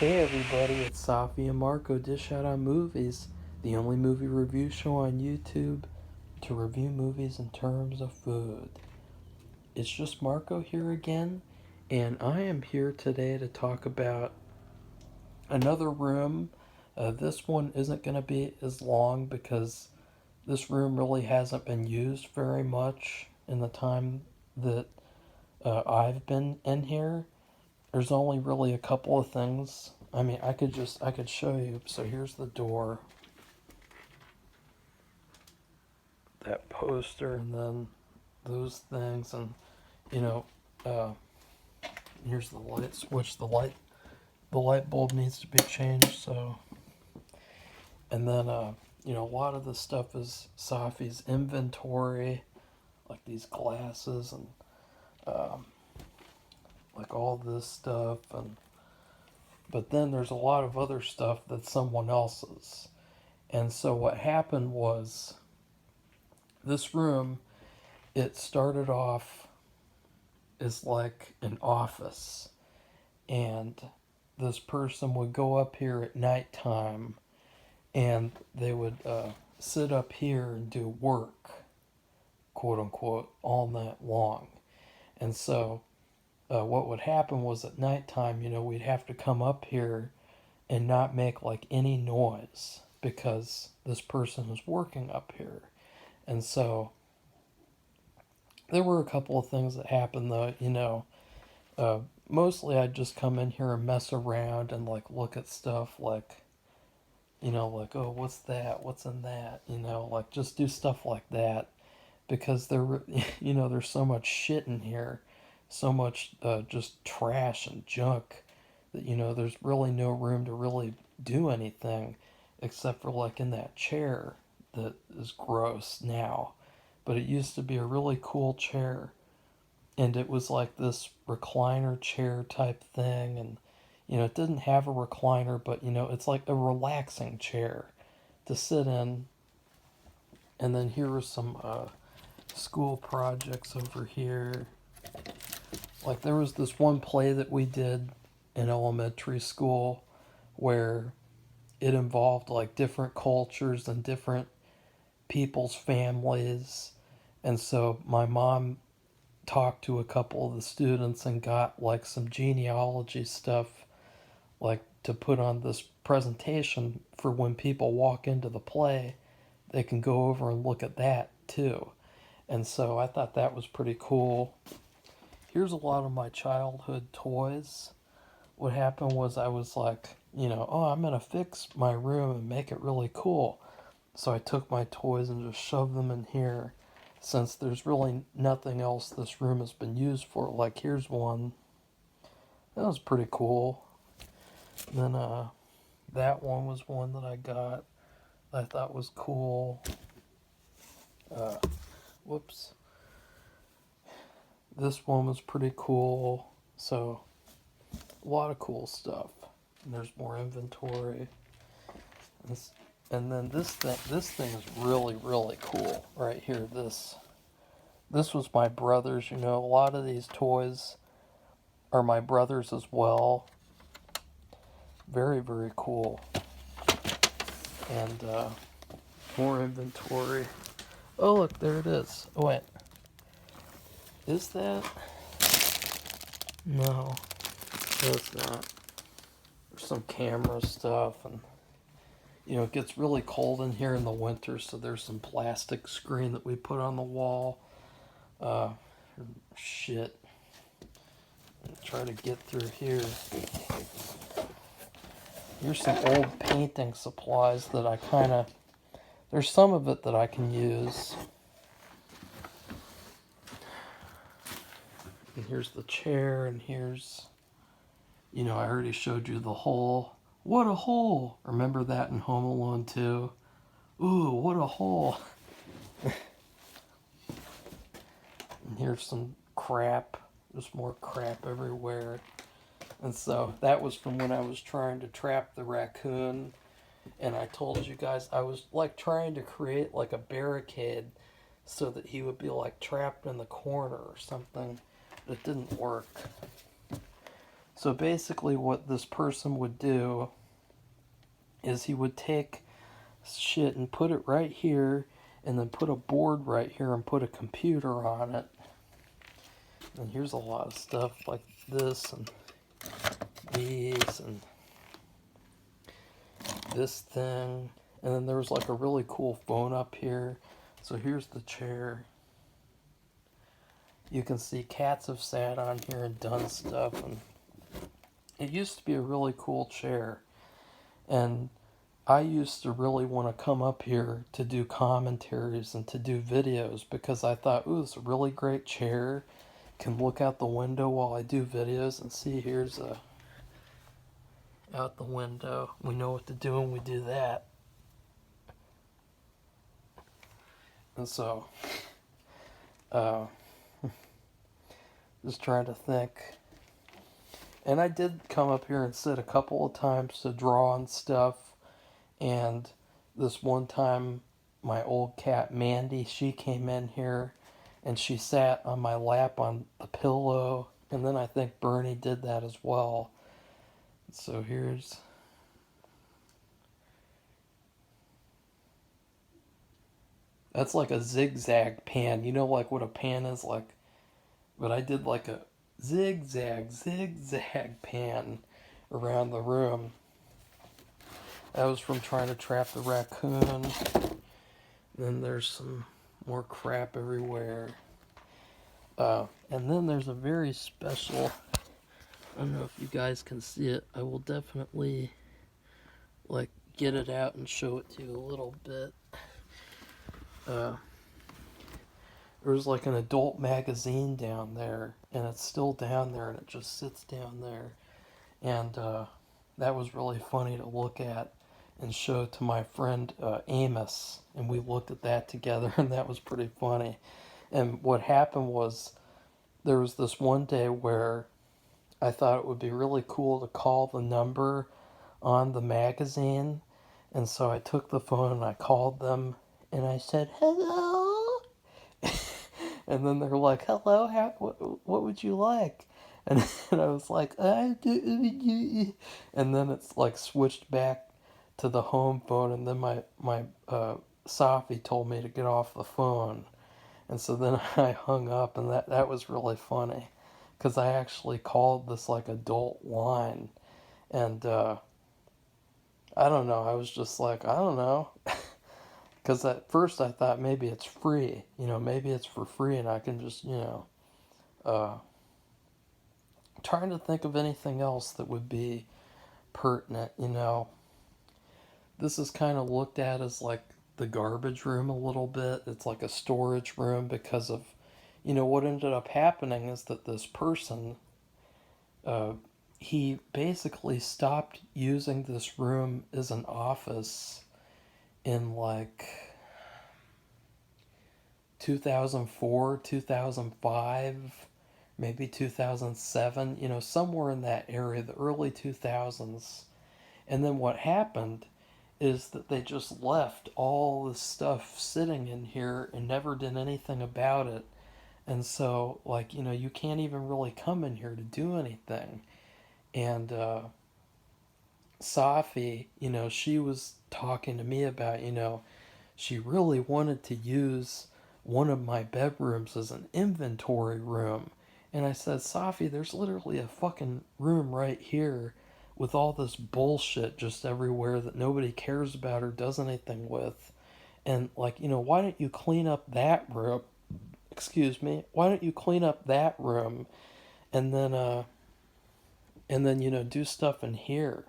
Hey everybody, it's Safi and Marco Dish Out on Movies, the only movie review show on YouTube to review movies in terms of food. It's just Marco here again, and I am here today to talk about another room. This one isn't going to be as long because this room really hasn't been used very much in the time that I've been in here. There's only really a couple of things. I mean, I could show you. So here's the door, that poster, and then those things, and you know, uh, here's the light switch. The light bulb needs to be changed. So, and then a lot of the stuff is Safi's inventory, like these glasses and um, like all this stuff, and but then there's a lot of other stuff that's someone else's. And so what happened was this room, it started off as like an office, and this person would go up here at nighttime and they would sit up here and do work, quote unquote, all night long. And so what would happen was at nighttime, we'd have to come up here and not make like any noise because this person was working up here. And so there were a couple of things that happened though, mostly I'd just come in here and mess around and like look at stuff like, like, oh, what's that? What's in that? Like just do stuff like that because there's so much shit in here, so much just trash and junk that, there's really no room to really do anything except for like in that chair that is gross now. But it used to be a really cool chair, and it was like this recliner chair type thing, and it didn't have a recliner, but it's like a relaxing chair to sit in. And then here are some school projects over here. Like there was this one play that we did in elementary school where it involved like different cultures and different people's families. And so my mom talked to a couple of the students and got like some genealogy stuff like to put on this presentation for when people walk into the play, they can go over and look at that too. And so I thought that was pretty cool. Here's a lot of my childhood toys. What happened was I was like, oh, I'm going to fix my room and make it really cool. So I took my toys and just shoved them in here since there's really nothing else this room has been used for. Like here's one. That was pretty cool. Then that one was one that I got that I thought was cool. Uh, whoops. This one was pretty cool. So a lot of cool stuff. And there's more inventory. And then this thing is really really cool right here. This was my brother's. A lot of these toys are my brother's as well. Very very cool. And more inventory. Oh look, there it is. Oh wait, is that? No, that's not. There's some camera stuff, and it gets really cold in here in the winter, so there's some plastic screen that we put on the wall. Uh, shit. Try to get through here. Here's some old painting supplies that I kind of. There's some of it that I can use. And here's the chair, and here's. I already showed you the hole. What a hole! Remember that in Home Alone 2? Ooh, what a hole! And here's some crap. Just more crap everywhere. And so that was from when I was trying to trap the raccoon. And I told you guys I was like trying to create like a barricade so that he would be like trapped in the corner or something. But it didn't work. So basically, what this person would do is he would take shit and put it right here, and then put a board right here and put a computer on it. And here's a lot of stuff like this and these and this thing. And then there was like a really cool phone up here. So here's the chair. You can see cats have sat on here and done stuff, and it used to be a really cool chair. And I used to really want to come up here to do commentaries and to do videos because I thought, ooh, it's a really great chair. Can look out the window while I do videos and see here's a out the window. We know what to do when we do that. And so, uh, just trying to think. And I did come up here and sit a couple of times to draw and stuff. And this one time, my old cat Mandy, she came in here and she sat on my lap on the pillow. And then I think Bernie did that as well. So here's... That's like a zigzag pan. You know, like what a pan is like. But I did like a zigzag pan around the room. That was from trying to trap the raccoon. Then there's some more crap everywhere. And then there's a very special... I don't know if you guys can see it. I will definitely like get it out and show it to you a little bit. There's like an adult magazine down there, and it's still down there, and it just sits down there. And that was really funny to look at and show to my friend Amos, and we looked at that together, and that was pretty funny. And what happened was there was this one day where I thought it would be really cool to call the number on the magazine, and so I took the phone and I called them, and I said, "Hello." And then they're like, "Hello, what would you like?" And I was like, "I do," and then it's like switched back to the home phone, and then my Safi told me to get off the phone, and so then I hung up, and that was really funny, because I actually called this like adult line, and I don't know, I was just like, I don't know. Because at first I thought maybe it's free, maybe it's for free and I can just, trying to think of anything else that would be pertinent, This is kind of looked at as like the garbage room a little bit. It's like a storage room because of, what ended up happening is that this person, he basically stopped using this room as an office in like 2004, 2005, maybe 2007, somewhere in that area, the early 2000s. And then what happened is that they just left all this stuff sitting in here and never did anything about it. And so, like, you can't even really come in here to do anything. And Safi, she was talking to me about, she really wanted to use one of my bedrooms as an inventory room. And I said, Safi, there's literally a fucking room right here with all this bullshit just everywhere that nobody cares about or does anything with. And, like, why don't you clean up that room? Excuse me. Why don't you clean up that room and then, do stuff in here?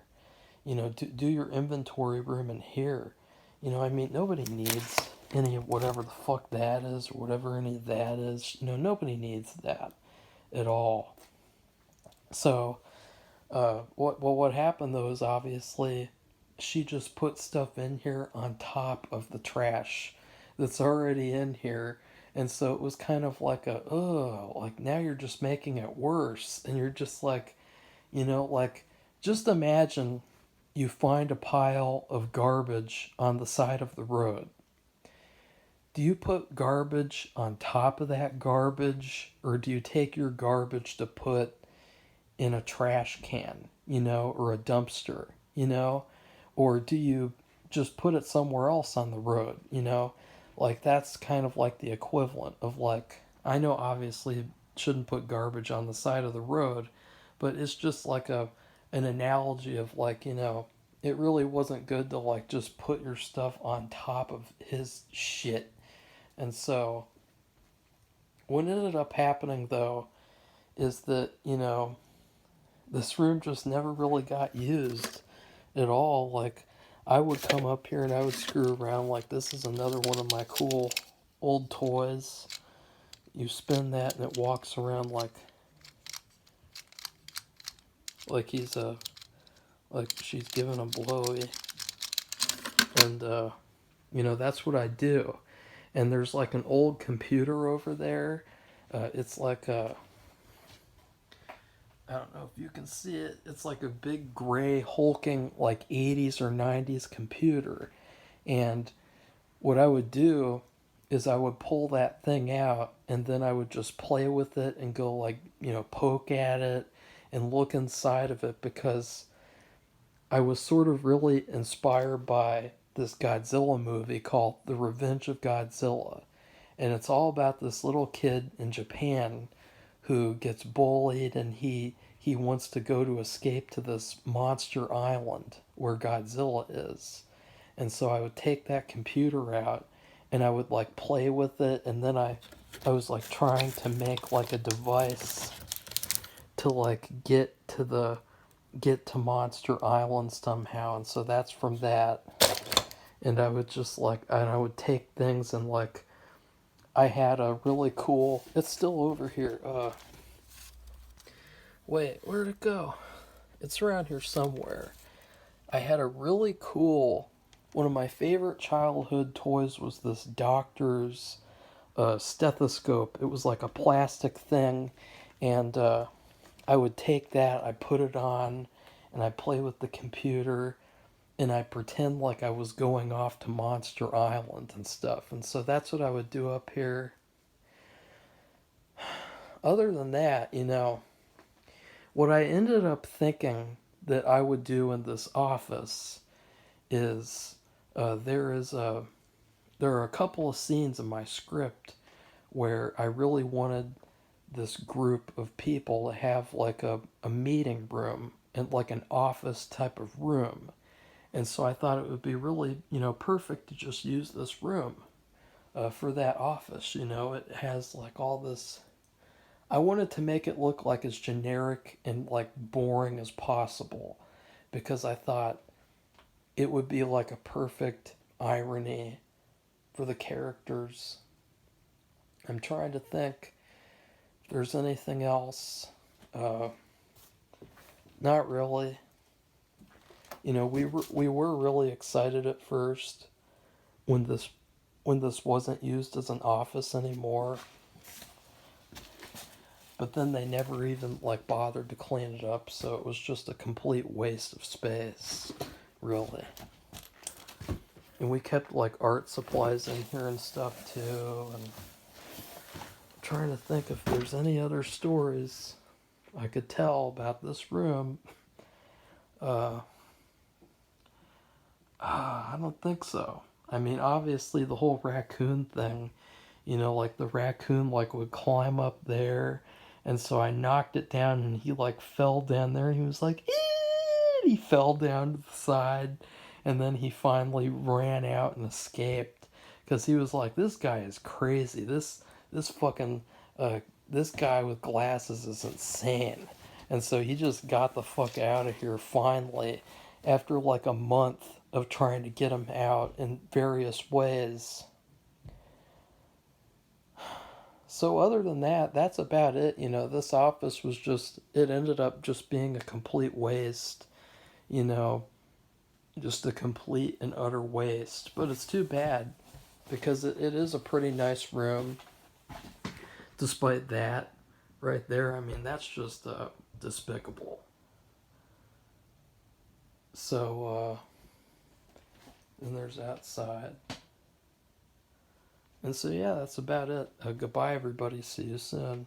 Do your inventory room in here. I mean, nobody needs any of whatever the fuck that is or whatever any of that is. Nobody needs that at all. So, what happened though is obviously she just put stuff in here on top of the trash that's already in here. And so it was kind of like like now you're just making it worse. And you're just like, like, just imagine you find a pile of garbage on the side of the road. Do you put garbage on top of that garbage, or do you take your garbage to put in a trash can, or a dumpster, or do you just put it somewhere else on the road? Like that's kind of like the equivalent of like, I know obviously shouldn't put garbage on the side of the road, but it's just like an analogy of like, it really wasn't good to like just put your stuff on top of his shit. And so what ended up happening though is that, this room just never really got used at all. Like, I would come up here and I would screw around. Like, this is another one of my cool old toys. You spin that and it walks around like he's a like she's giving a blowy, and that's what I do. And there's like an old computer over there. It's like a I don't know if you can see it. It's like a big gray hulking like 80s or 90s computer. And what I would do is I would pull that thing out and then I would just play with it and go like, poke at it and look inside of it because I was sort of really inspired by this Godzilla movie called The Revenge of Godzilla. And it's all about this little kid in Japan who gets bullied and he wants to go to escape to this monster island where Godzilla is. And so I would take that computer out and I would like play with it and then I was like trying to make like a device to like get to Monster Island somehow, and so that's from that. And I would just like and I would take things and like I had a really cool it's still over here. Wait, where'd it go? It's around here somewhere. I had a really cool one of my favorite childhood toys was this doctor's stethoscope. It was like a plastic thing, and I would take that, I put it on, and I play with the computer, and I pretend like I was going off to Monster Island and stuff. And so that's what I would do up here. Other than that, what I ended up thinking that I would do in this office is there are a couple of scenes in my script where I really wanted this group of people to have like a meeting room and like an office type of room. And so I thought it would be really, perfect to just use this room for that office. It has like all this. I wanted to make it look like as generic and like boring as possible because I thought it would be like a perfect irony for the characters. I'm trying to think if there's anything else. Uh, Not really. We were really excited at first when this wasn't used as an office anymore. But then they never even like bothered to clean it up, so it was just a complete waste of space, really. And we kept like art supplies in here and stuff too, and I'm trying to think if there's any other stories I could tell about this room. Uh, I don't think so. I mean, obviously the whole raccoon thing, like the raccoon like would climb up there, and so I knocked it down, and he like fell down there, and he was like, "Eee!" He fell down to the side, and then he finally ran out and escaped, because he was like, "This guy is crazy. This fucking this guy with glasses is insane," and so he just got the fuck out of here finally, after like a month of trying to get him out in various ways. So other than that, that's about it. This office was just it ended up just being a complete waste, you know, just a complete and utter waste. But it's too bad because it is a pretty nice room despite that right there. I mean, that's just despicable. So and there's that side. And so yeah, that's about it. Goodbye everybody. See you soon.